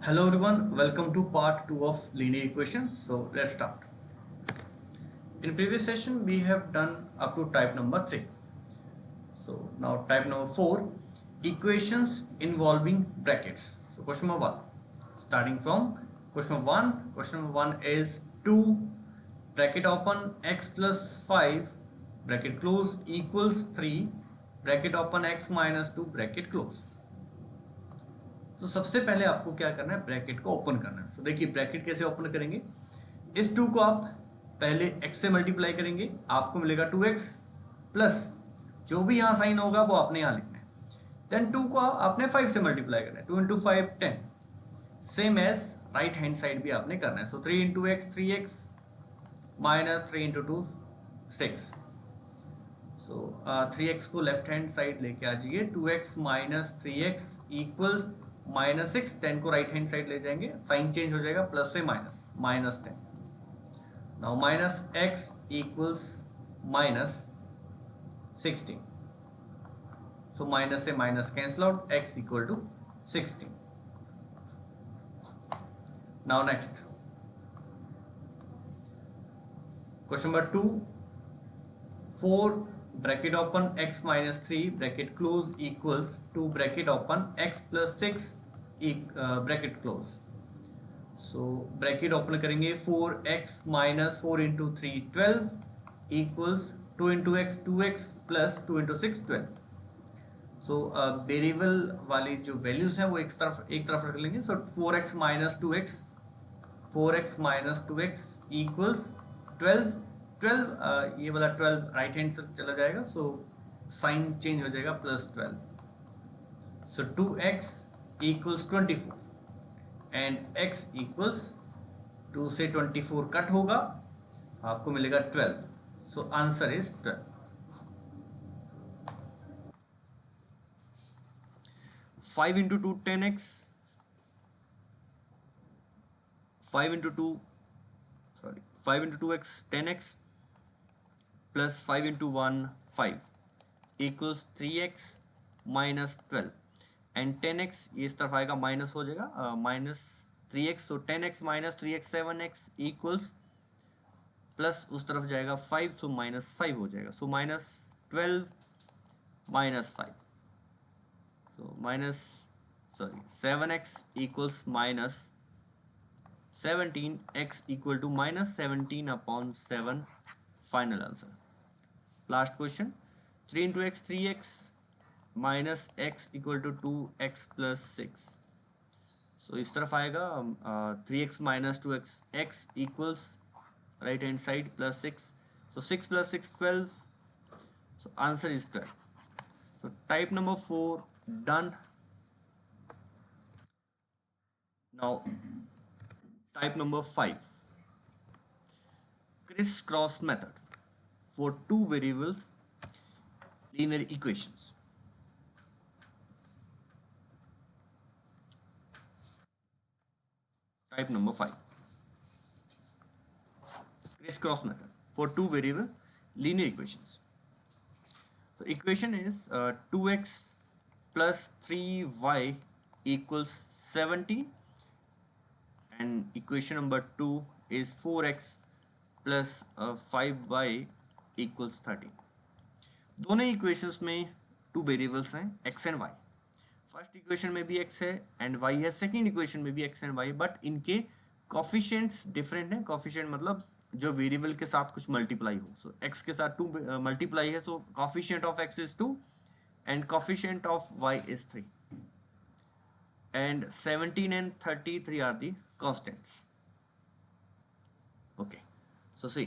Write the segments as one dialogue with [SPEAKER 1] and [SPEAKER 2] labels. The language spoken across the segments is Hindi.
[SPEAKER 1] Hello everyone, welcome to part 2 of linear equation. So let's start. In previous session we have done up to type number 3. So now type number 4, equations involving brackets. So question number 1, starting from question number 1 is 2 bracket open x plus 5 bracket close equals 3 bracket open x minus 2 bracket close. तो सबसे पहले आपको क्या करना है, ब्रैकेट को ओपन करना है। तो देखिए ब्रैकेट कैसे ओपन करेंगे, इस 2 को आप पहले x से मल्टीप्लाई करेंगे, आपको मिलेगा 2x प्लस जो भी यहाँ साइन होगा वो आपने यहाँ लिखना है। देन 2 को आपने 5 से मल्टीप्लाई करना है, 2 into 5 10, same as right hand side भी आपने करना है। So 3 into x 3x minus 3 into 2 6। So 3x को लेफ्ट हैंड साइड लेके आ जाइए, 2x minus 3x equal minus 6, 10 को राइट हैंड साइड ले जाएंगे, साइन चेंज हो जाएगा प्लस से minus, minus 10। Now minus x equals minus 16। So minus से minus cancel out, x equal to 16। Now next question number 2, 4 bracket open x minus 3 bracket close equals 2 bracket open x plus 6 bracket close. So bracket open करेंगे, 4x minus 4 into 3 12 equals 2 into x 2x plus 2 into 6 12. So variable वाली जो वैल्यूज हैं वो एक तरफ रख लेंगे। सो 4x minus 2x 4x minus 2x equals 12 12, ये वाला 12 राइट हैंड से चला जाएगा, सो साइन चेंज हो जाएगा plus 12। So 2x equals 24 and x equals 2 से 24 कट होगा, आपको मिलेगा 12। So answer is 12। 5 into 2 10x, 5 into 2 sorry 5 into 2x 10x plus 5 into 1 5 equals 3x minus 12 and 10x ये इस तरफ आएगा, माइनस हो जाएगा माइनस 3x। सो 10x minus 3x 7x equals plus उस तरफ जाएगा 5, सो माइनस 5 हो जाएगा। So minus 12 minus 5, so minus 7x equals minus 17, x equal to minus 17 upon 7, final answer. Last question, 3 into x 3x minus x equal to 2x plus 6। So इस तरफ आएगा 3x minus 2x, x equals right hand side plus 6, so 6 plus 6 12, so answer is 12। So type number 4 done. Now type number 5, criss-cross method for two variables linear equations. Type number 5, criss-cross method for two variable linear equations. So equation is 2x plus 3y equals 70 and equation number 2 is 4x plus 5y equals 30. दोनों इक्वेशंस में टू वेरिएबल्स हैं x and y। First equation में भी x है एंड y है, सेकंड इक्वेशन में भी x एंड y, बट इनके कोफिशिएंट्स डिफरेंट हैं। कोफिशिएंट मतलब जो वेरिएबल के साथ कुछ मल्टीप्लाई हो। सो x के साथ 2 मल्टीप्लाई है, so coefficient of x is 2 and coefficient of y is 3 and 17 and 33 are the constants. Okay, so see,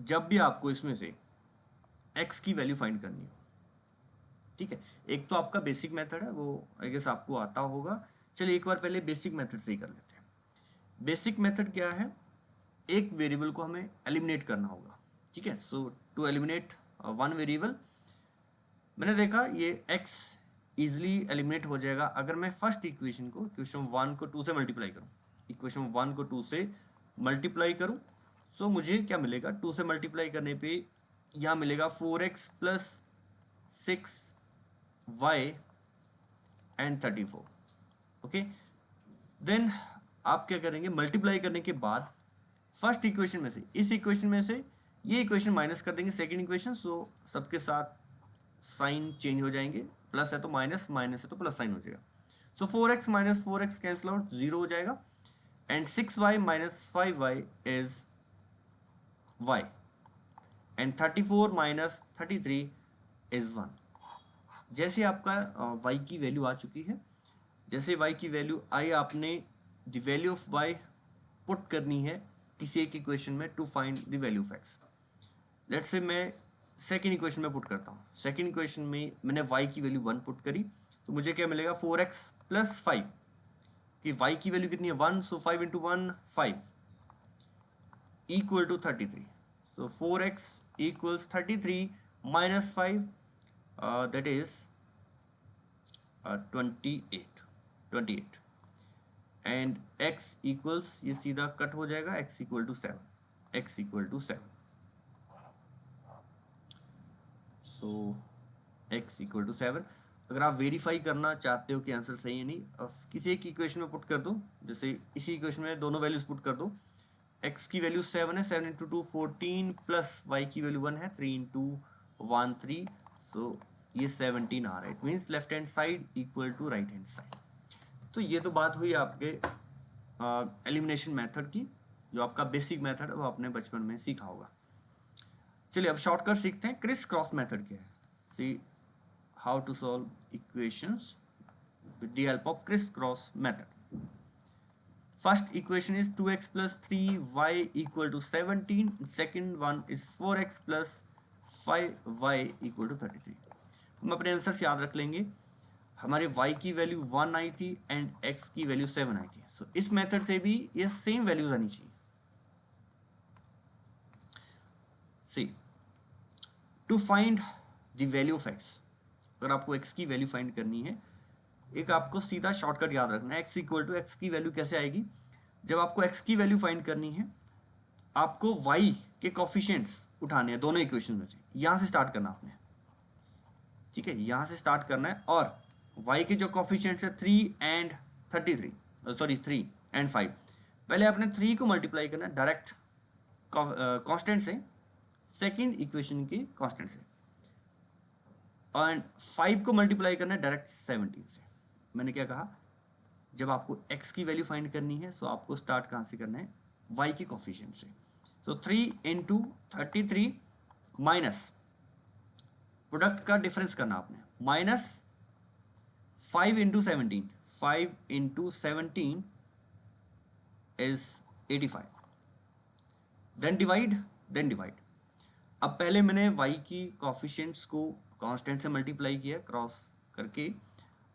[SPEAKER 1] जब भी आपको इसमें से x की वैल्यू फाइंड करनी हो, ठीक है, एक तो आपका बेसिक मेथड है, वो आई गेस आपको आता होगा। चलिए एक बार पहले बेसिक मेथड से ही कर लेते हैं। बेसिक मेथड क्या है, एक वेरिएबल को हमें एलिमिनेट करना होगा, ठीक है। सो टू एलिमिनेट वन वेरिएबल, मैंने देखा ये x इजिली एलिमिनेट हो जाएगा अगर मैं फर्स्ट इक्वेशन को, इक्वेशन 1 को 2 से मल्टीप्लाई करूं, इक्वेशन 1 को 2 से मल्टीप्लाई करूं, सो मुझे क्या मिलेगा, 2 से मल्टीप्लाई करने पे यहाँ मिलेगा 4x plus 6y and 34। Okay, then आप क्या करेंगे, मल्टीप्लाई करने के बाद फर्स्ट इक्वेशन में से, इस इक्वेशन में से ये इक्वेशन माइनस कर देंगे सेकेंड इक्वेशन, सो सबके साथ साइन चेंज हो जाएंगे, प्लस है तो माइनस, माइनस है तो प्लस साइन हो जाएगा। सो 4x minus 4x cancel out, 0 हो जाएगा, and 6y minus 5y is y, and 34 minus 33 is 1। जैसे आपका y की वैल्यू आ चुकी है, जैसे y की वैल्यू आई, आपने the value of y put करनी है किसी एक इक्वेशन में to find the value of x। Let's say मैं सेकेंड इक्वेशन में पुट करता हूँ। सेकेंड इक्वेशन में मैंने y की वैल्यू 1 पुट करी, तो मुझे क्या मिलेगा, 4x प्लस 5, कि y की वैल्यू कितनी है 1, so 5 into 1 5 equal to 33। So 4x equals 33 minus 5, that is 28 and x equals, ये सीधा कट हो जाएगा, x equal to 7, x equal to 7। So x equal to 7। अगर आप वेरीफाई करना चाहते हो कि आंसर सही है नहीं, अब किसी एक इक्वेशन में पुट कर दो, जैसे इसी इक्वेशन में दोनों वैल्यूज पुट कर दो। x की वैल्यू 7 है, 7 इंटू 2 14, प्लस y की वैल्यू 1 है, 3 इंटू 1 3, सो ये 17 आ रहा है। It means left hand side equal to right hand side. तो ये तो बात हुई आपके एलिमिनेशन मेथड की, जो आपका बेसिक मेथड है वो आपने बचपन में सीखा होगा। चलिए अब शॉर्टकट सीखते हैं। क्रिस क्रॉस मेथड क्या है, सी how to solve equations with the help of criss-cross method. First equation is 2x plus 3y equal to 17. Second one is 4x plus 5y equal to 33. हम अपने आंसर से याद रख लेंगे, हमारे y की वैल्यू 1 आई थी एंड x की वैल्यू 7 आई थी। सो इस मेथड से भी ये सेम वैल्यूज आनी चाहिए। See to find the value of x, अगर आपको x की वैल्यू फाइंड करनी है, एक आपको सीधा शॉर्टकट याद रखना है। x इक्वल टू x की वैल्यू कैसे आएगी, जब आपको x की वैल्यू फाइंड करनी है, आपको y के कोफिशिएंट्स उठाने हैं दोनों इक्वेशन में से। यहाँ से स्टार्ट करना आपने, ठीक है, यहाँ से स्टार्ट करना है, और y के जो कोफिशिएंट्स है 3 एंड 33, सॉरी 3 एंड 5, पहले आपने 3 को मल्टीप्लाई करना है डायरेक्ट कांस्टेंट से, सेकेंड इक्वेशन के कांस्टेंट से, एंड 5 को मल्टीप्लाई करना है डायरेक्ट 17 से। मैंने क्या कहा, जब आपको x की वैल्यू फाइंड करनी है, सो आपको स्टार्ट कहाँ से करना है, y के कोफिशिएंट से। सो 3 इंटू 33 माइनस प्रोडक्ट का डिफरेंस करना आपने, minus 5 into 17, 5 into 17 is 85, then divide. अब पहले मैंने y की कोफिशिएंट्स को कांस्टेंट से मल्टीप्लाई किया क्रॉस करके,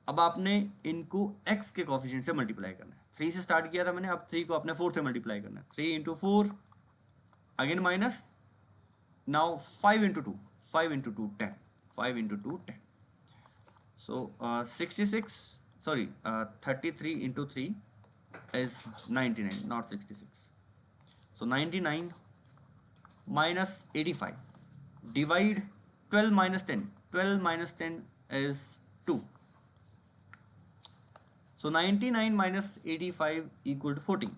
[SPEAKER 1] अब आपने इनको x के कोफिशिएंट से मल्टीप्लाई करना है। 3 से स्टार्ट किया था मैंने, अब 3 को आपने 4 से मल्टीप्लाई करना है। 3 into 4 again minus, now 5 into 2, 5 into 2 10, 5 into 2 10, so 66, sorry 33 into 3 is 99, not 66, so 99 minus 85, divide 12 minus 10, 12 minus 10 is 2, so 99 minus 85 equal to 14,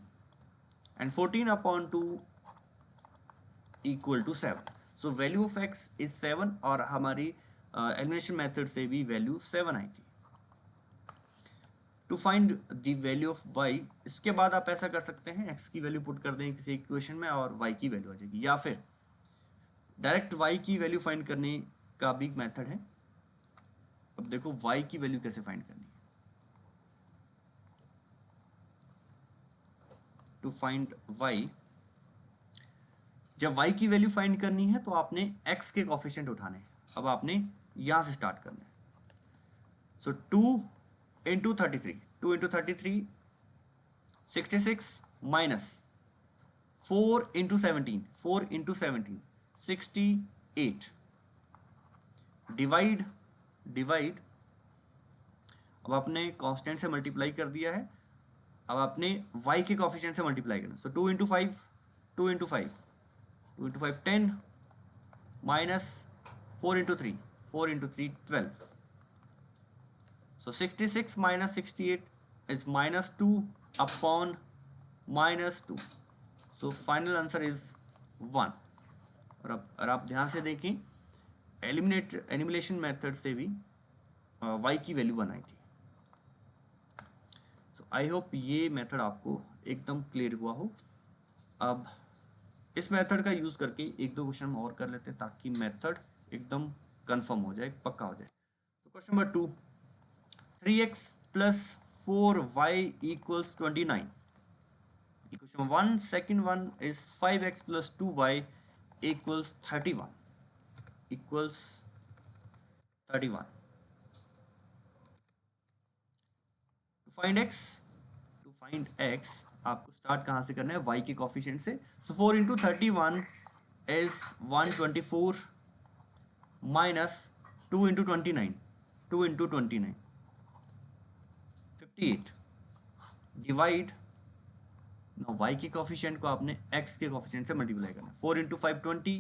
[SPEAKER 1] and 14 upon 2 equal to 7, so value of x is 7, और हमारी एलिमिनेशन मेथड से भी वैल्यू 7 आई थी। To find the value of y, इसके बाद आप ऐसा कर सकते हैं, x की वैल्यू पुट कर दें किसी इक्वेशन में और y की वैल्यू आ जाएगी, या फिर डायरेक्ट y की वैल्यू फाइंड करने का भी मेथड है। अब देखो y की वैल्यू कैसे फाइंड करनी है। टू फाइंड y, जब y की वैल्यू फाइंड करनी है तो आपने x के कोफिशिएंट उठाने हैं। अब आपने यहां से स्टार्ट करना है, सो 2 into 33, 2 into 33 66 minus 4 into 17, 4 into 17 68, divide. अब आपने कांस्टेंट से मल्टीप्लाई कर दिया है, अब आपने y के कोफिशिएंट से मल्टीप्लाई करना, सो 2 into 5, 2 into 5, 2 into 5 10, minus 4 into 3, 4 into 3 12, so 66 minus 68 is minus 2 upon minus 2. So final answer is 1. और अब अगर आप ध्यान से देखें एलिमिनेशन मेथड से भी y की वैल्यू बनाई थी. सो आई होप ये मेथड आपको एकदम क्लियर हुआ हो. अब इस मेथड का यूज़ करके एक दो क्वेश्चन और कर लेते हैं ताकि मेथड एकदम कंफर्म हो जाए, पक्का हो जाए. तो question number 2, 3x plus 4y equals 29. Equation 1, second one is 5x plus 2y equals 31. Equals 31. To find x आपको स्टार्ट कहाँ से करना है, y के कोफिशिएंट से. So 4 into 31 is 124 minus 2 into 29. 2 into 29. 58. Divide. Now y के कोफिशिएंट को आपने x के कोफिशिएंट से मल्टीप्लाई करना है. 4 into 5 20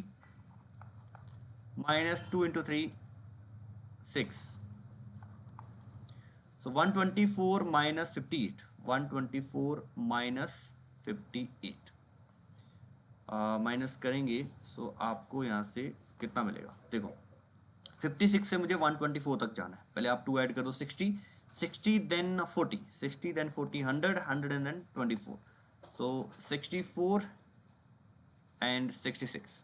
[SPEAKER 1] minus 2 into 3 6. So 124 minus 58. 124 minus 58 minus करेंगे. सो आपको यहाँ से कितना मिलेगा, देखो 56 से मुझे 124 तक जाना है. पहले आप 2 ऐड कर दो, 60 60 then 40 60 then 40 100 100 and then 24. So 64 and 66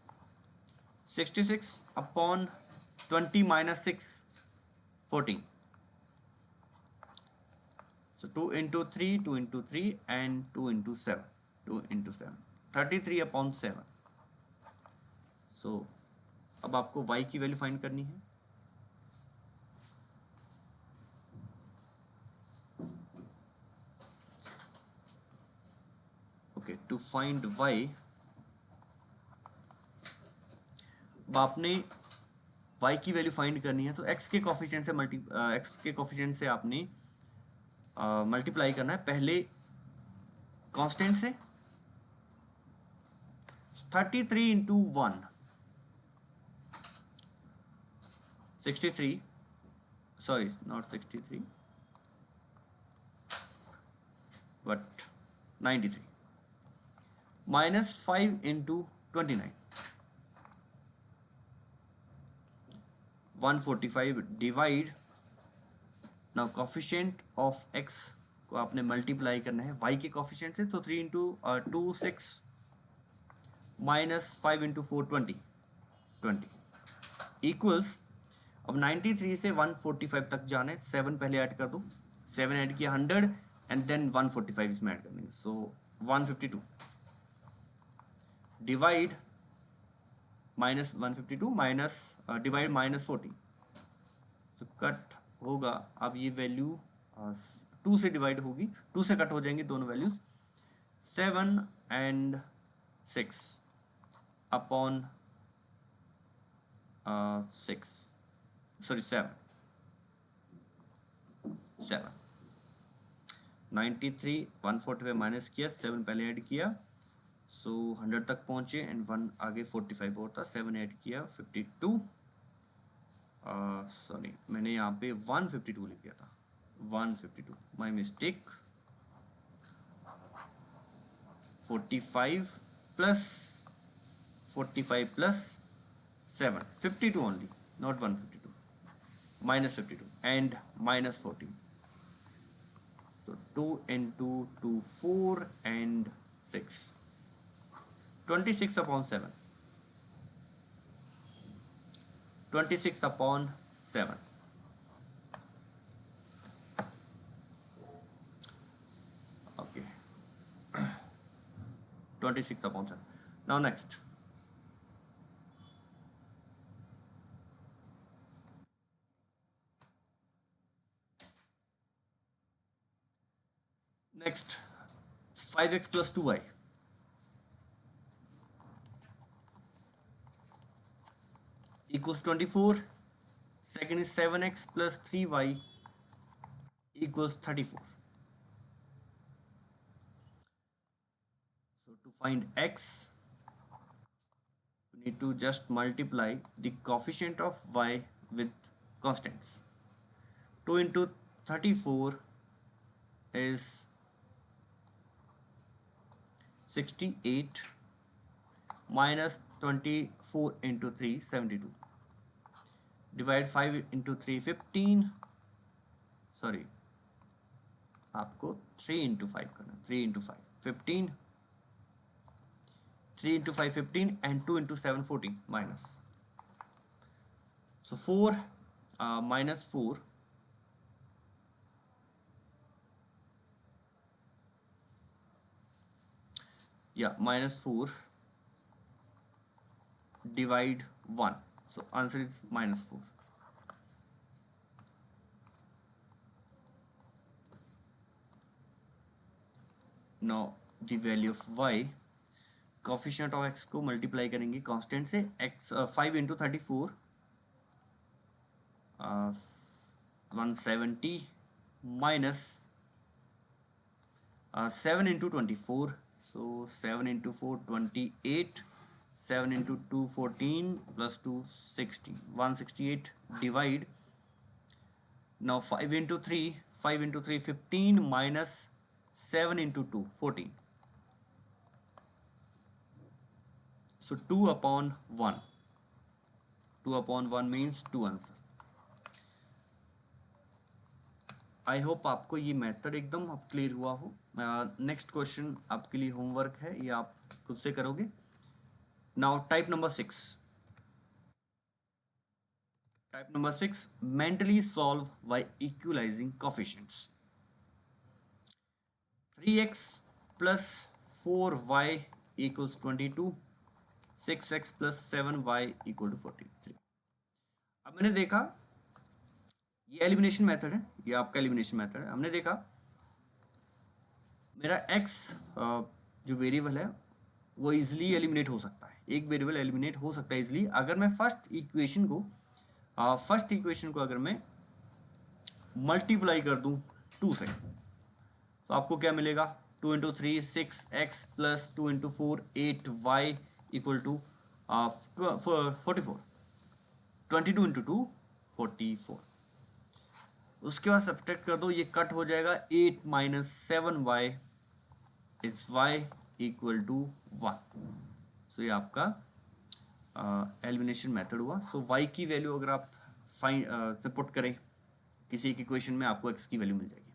[SPEAKER 1] 66 upon 20 minus 6 14. So 2 into 3 2 into 3 and 2 into 7 2 into 7 33 upon 7. So अब आपको y की वैल्यू फाइंड करनी है. ओके, टू फाइंड y अब आपने y की वैल्यू फाइंड करनी है. तो x के कोफिशिएंट से आपने मल्टीप्लाई करना है पहले कांस्टेंट से. 33 into 1 63, sorry not 63 but 93 minus 5 into 29 145 divide. Now coefficient of x को आपने मल्टीप्लाई करना है y के कोफिशिएंट से. तो 3 इंटू 2 6 माइनस 5 इंटू 4 20 इक्वल्स. अब 93 से 145 तक जाने, 7 पहले ऐड कर दो, 7 ऐड किया 100 एंड देन 145 इसमें ऐड कर देंगे. सो 152 divide minus 152 minus divide minus 40. तो कट होगा. अब ये वैल्यू 2 से डिवाइड होगी, 2 से कट हो जाएंगी दोनों values. 7 and 6 upon 6 sorry 7 93 145 minus किया, 7 पहले ऐड किया. सो 100 तक पहुंचे एंड 1 आगे 45 और था, 7 ऐड किया 52. सॉरी मैंने यहाँ पे 152 लिख दिया था, 152 my mistake. 45 plus 7 52 only, not 152, minus 52 and minus 14. So 2 into 2 4 and 6 26 upon 7 26 upon 7. Okay. 26 upon 7. Now next. Next, 5x plus 2y equals 24. Second is 7x plus 3y equals 34. So to find x, we need to just multiply the coefficient of y with constants. 2 into 34 is 68 minus 24 into 3 72. Divide 5 into 3 15. Sorry, आपको 3 into 5 करना, 3 into 5 15, 3 into 5 15 and 2 into 7 14 minus. So 4 minus 4 minus 4 divide 1. So answer is minus 4. Now the value of y, coefficient of x को मल्टीप्लाई करेंगे कांस्टेंट से, x 5 into 34 170 minus 7 into 24, so 7 into 4 28, 7 into 2 14 plus 2 60, 168 divide. Now 5 into 3 15 minus 7 into 2 14, so 2 upon 1, 2 upon 1 means 2 answer. I hope आपको ये मेथड एकदम क्लियर हुआ हो. नेक्स्ट क्वेश्चन आपके लिए होमवर्क है, ये आप खुद से करोगे. Now type number 6. Type number 6, mentally solve by equalising coefficients. 3x plus 4y equals 22, 6x plus 7y equal to 43. अब मैंने देखा ये एलिमिनेशन मेथड है, ये आपका एलिमिनेशन मेथड है. हमने देखा मेरा x जो वेरिएबल है वो इजीली एलिमिनेट हो सकता है. एक वेरिएबल एलिमिनेट हो सकता है इजीली अगर मैं फर्स्ट इक्वेशन को अगर मैं मल्टीप्लाई कर दूं 2 से, तो आपको क्या मिलेगा? 2 into 3 6x plus 2 into 4 8y equal to 44. 22 into 2 44. उसके बाद सब्ट्रैक्ट कर दो, ये कट हो जाएगा. 8 minus 7y is y equal to 1. सो ये आपका एलिमिनेशन मेथड हुआ. सो y की वैल्यू अगर आप पुट करें किसी एक इक्वेशन में, आपको x की वैल्यू मिल जाएगी.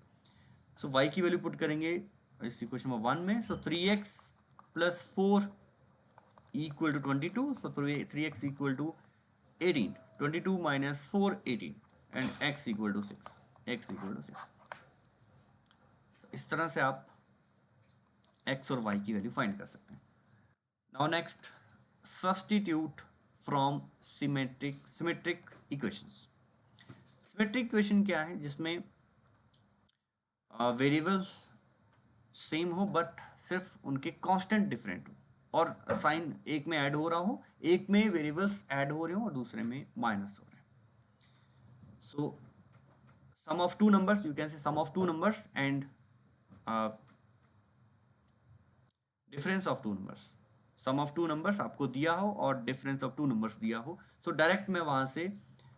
[SPEAKER 1] सो y की वैल्यू पुट करेंगे इस इक्वेशन में 1 में. सो 3x plus 4 equal to 22. So 3x equal to 18. 22 minus 4 18 and x equal to 6. x equal to 6. इस तरह से आप x और y की वैल्यू फाइंड कर सकते हैं. Now next, substitute from symmetric equations. Symmetric equation क्या है? जिसमें वेरिएबल्स सेम हो बट सिर्फ उनके कांस्टेंट डिफरेंट हो और साइन एक में ऐड हो रहा हो, एक में वेरिएबल्स ऐड हो रहे हो और दूसरे में माइनस हो रहे हैं. सो sum of two numbers, you can say sum of two numbers and difference of two numbers. sum of two numbers आपको दिया हो और difference of two numbers दिया हो, so डायरेक्ट मैं वहां से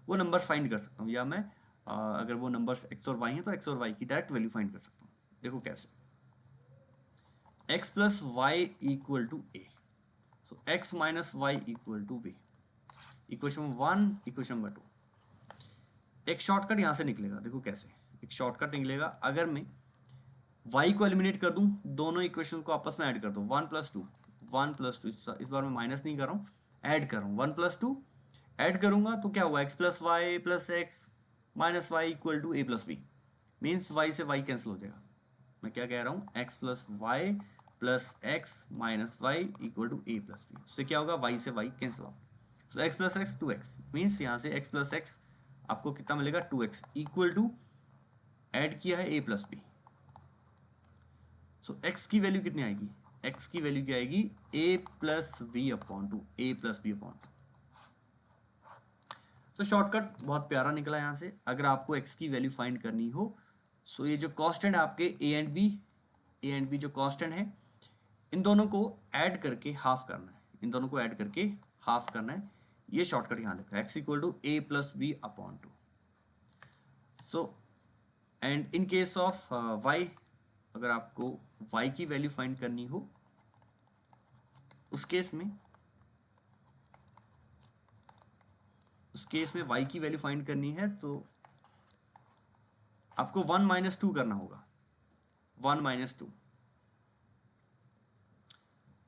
[SPEAKER 1] वो नंबर्स फाइंड कर सकता हूँ, या मैं अगर वो नंबर्स x और y हैं तो x और y की डायरेक्ट वैल्यू फाइंड कर सकता हूँ. देखो कैसे. x plus y equal to a, so x minus y equal to b. Equation 1, equation number 2. एक शॉर्टकट यहां से निकलेगा. देखो कैसे एक शॉर्टकट निकलेगा. अगर मैं y को एलिमिनेट कर दूं, दोनों इक्वेशन को आपस में ऐड कर दो. 1 plus 2, 1 plus 2, इस बार मैं माइनस नहीं कर रहा हूं, ऐड कर रहा हूं. 1 plus 2 ऐड करूंगा तो क्या हुआ? x plus y plus x minus y equal to a plus b. Means y से y कैंसिल हो जाएगा. मैं क्या कह रहा हूं? x plus y plus x minus y equal to a plus b. उससे क्या होगा? y से y कैंसिल आउट. सो x plus x 2x. Means यहां से x plus x आपको कितना मिलेगा? 2x इक्वल टू ऐड किया है a plus B. So x की वैल्यू कितनी आएगी? x की वैल्यू क्या आएगी? a plus B upon two, a plus B upon two. तो शॉर्टकट बहुत प्यारा निकला यहाँ से. अगर आपको x की वैल्यू फाइंड करनी हो, सो ये जो कांस्टेंट है आपके a एंड b जो कांस्टेंट है, इन दोनों को ऐड करके हाफ करना है. इन दोनों को ऐड करके हाफ करना है. ये शॉर्टकट यहाँ लिखा है, x equal to a plus B upon two. So and in case of y, अगर आपको y की वैल्यू फाइंड करनी हो, उस केस में y की वैल्यू फाइंड करनी है तो आपको 1 माइनस 2 करना होगा। 1 माइनस 2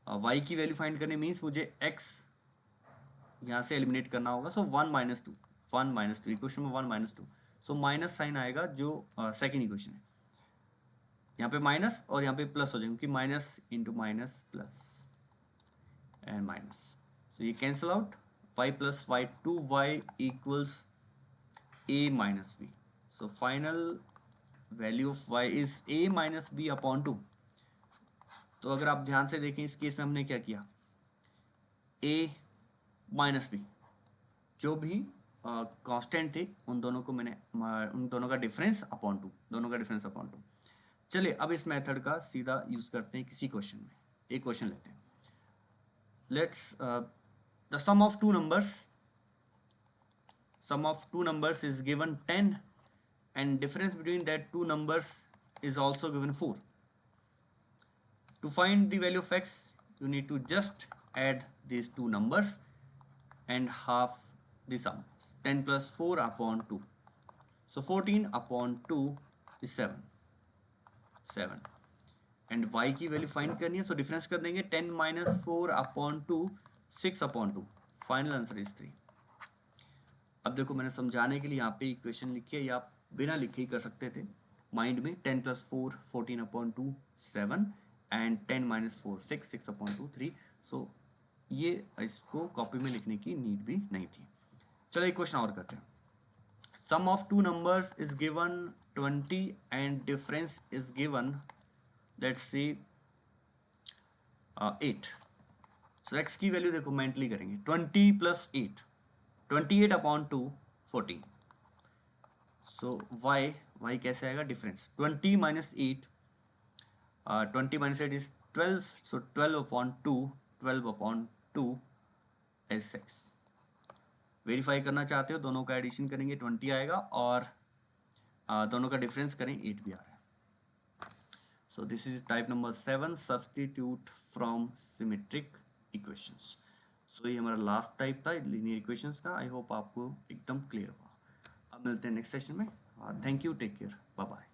[SPEAKER 1] y की वैल्यू फाइंड करने मीन्स मुझे x यहाँ से एलिमिनेट करना होगा। सो 1 माइनस 2, 1 माइनस 2 इक्वेशन में 1 माइनस 2, सो माइनस साइन आएगा जो सेकेंड इक्वेशन है। यहाँ पे माइनस और यहाँ पे प्लस हो जाएगा क्योंकि minus into minus plus and minus, so ये cancel out. y plus y 2y equals a minus b, so final value of y is a minus b upon 2। तो अगर आप ध्यान से देखें इस केस में हमने क्या किया, a माइनस b जो भी कांस्टेंट थे उन दोनों को मैंने उन दोनों का डिफरेंस अपॉन 2, दोनों का डिफरेंस अपॉन 2। चलिए अब इस मेथड का सीधा यूज करते हैं किसी क्वेश्चन में। एक क्वेश्चन लेते हैं, let's the sum of two numbers is given 10 and difference between that two numbers is also given 4. To find the value of x, you need to just add these two numbers and half the sum. 10 plus 4 upon 2. So 14 upon 2 is 7. And y की वैल्यू फाइंड करनी है, सो डिफरेंस कर देंगे 10 minus 4 upon 2, 6 upon 2, final answer is 3। अब देखो मैंने समझाने के लिए यहाँ पे इक्वेशन लिखी है, या आप बिना लिखे ही कर सकते थे माइंड में। 10 plus 4 14 upon 2 7 and 10 minus 4 6 6 upon 2 3। सो ये इसको कॉपी में लिखने की नीड भी नहीं थी। चलो एक क्वेश्चन और करते हैं। Sum of two numbers is given 20 and difference is given let's see 8। So x की वैल्यू देखो मेंटली करेंगे 20 प्लस 8, 28 अपॉन 2 14। सो y कैसे आएगा, difference 20 minus 8, 20 minus 8 is 12, so 12 upon 2, 12 upon 2 is 6। Verify करना चाहते हो दोनों का एडिशन करेंगे 20 आएगा, और दोनों का डिफरेंस करें 8 भी आ रहा है। So this is type number 7, substitute from symmetric equations. So ये हमारा लास्ट टाइप था लीनियर इक्वेशंस का। आई होप आपको एकदम क्लियर हुआ। अब मिलते हैं नेक्स्ट सेशन में। Thank you, take care, bye bye.